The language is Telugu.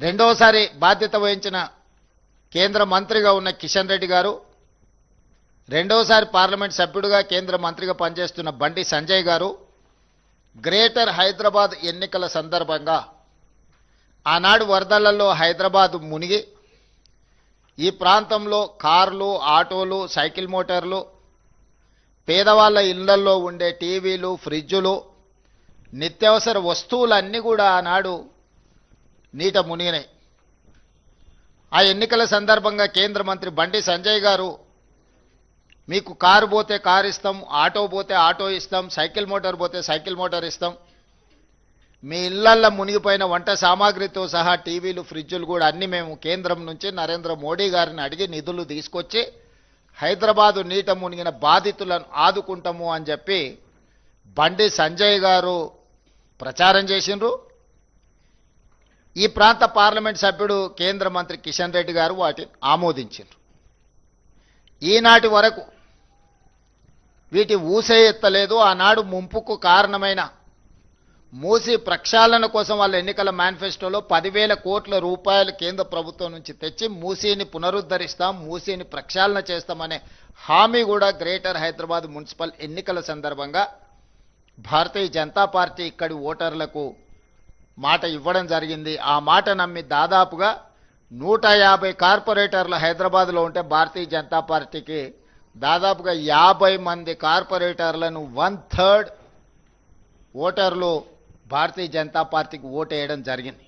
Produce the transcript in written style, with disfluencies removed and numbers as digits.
రెండోసారి బాధ్యత వహించిన కేంద్ర మంత్రిగా ఉన్న కిషన్ రెడ్డి గారు, రెండోసారి పార్లమెంట్ సభ్యుడిగా కేంద్ర మంత్రిగా పనిచేస్తున్న బండి సంజయ్ గారు గ్రేటర్ హైదరాబాద్ ఎన్నికల సందర్భంగా ఆనాడు వరదలలో హైదరాబాద్ మునిగి ఈ ప్రాంతంలో కార్లు, ఆటోలు, సైకిల్ మోటార్లు, పేదవాళ్ళ ఇళ్లల్లో ఉండే టీవీలు, ఫ్రిడ్జులు, నిత్యావసర వస్తువులన్నీ కూడా ఆనాడు నీట మునిగినాయి. ఆ ఎన్నికల సందర్భంగా కేంద్ర మంత్రి బండి సంజయ్ గారు, మీకు కారు పోతే కారు ఇస్తాం, ఆటో పోతే ఆటో ఇస్తాం, సైకిల్ మోటార్ పోతే సైకిల్ మోటార్ ఇస్తాం, మీ ఇళ్లల్లో మునిగిపోయిన వంట సామాగ్రితో సహా టీవీలు, ఫ్రిడ్జులు కూడా అన్నీ మేము కేంద్రం నుంచి నరేంద్ర మోడీ గారిని అడిగి నిధులు తీసుకొచ్చి హైదరాబాదు నీట మునిగిన బాధితులను ఆదుకుంటాము అని చెప్పి బండి సంజయ్ గారు ప్రచారం చేసిండ్రు. ఈ ప్రాంత పార్లమెంట్ సభ్యుడు కేంద్ర మంత్రి కిషన్ రెడ్డి గారు వాటిని ఆమోదించారు. ఈనాటి వరకు వీటి ఊసే ఎత్తలేదు. ఆనాడు ముంపుకు కారణమైన మూసీ ప్రక్షాళన కోసం వాళ్ళ ఎన్నికల మేనిఫెస్టోలో 10,000 కోట్ల రూపాయలు కేంద్ర ప్రభుత్వం నుంచి తెచ్చి మూసీని పునరుద్ధరిస్తాం, మూసీని ప్రక్షాళన చేస్తామనే హామీ కూడా గ్రేటర్ హైదరాబాద్ మున్సిపల్ ఎన్నికల సందర్భంగా భారతీయ జనతా పార్టీ ఇక్కడి ఓటర్లకు మాట ఇవ్వడం జరిగింది. ఆ మాట నమ్మి దాదాపుగా 150 కార్పొరేటర్లు హైదరాబాద్లో ఉంటే భారతీయ జనతా పార్టీకి దాదాపుగా 50 మంది కార్పొరేటర్లను 1/3 ఓటర్లు భారతీయ జనతా పార్టీకి ఓటేయడం జరిగింది.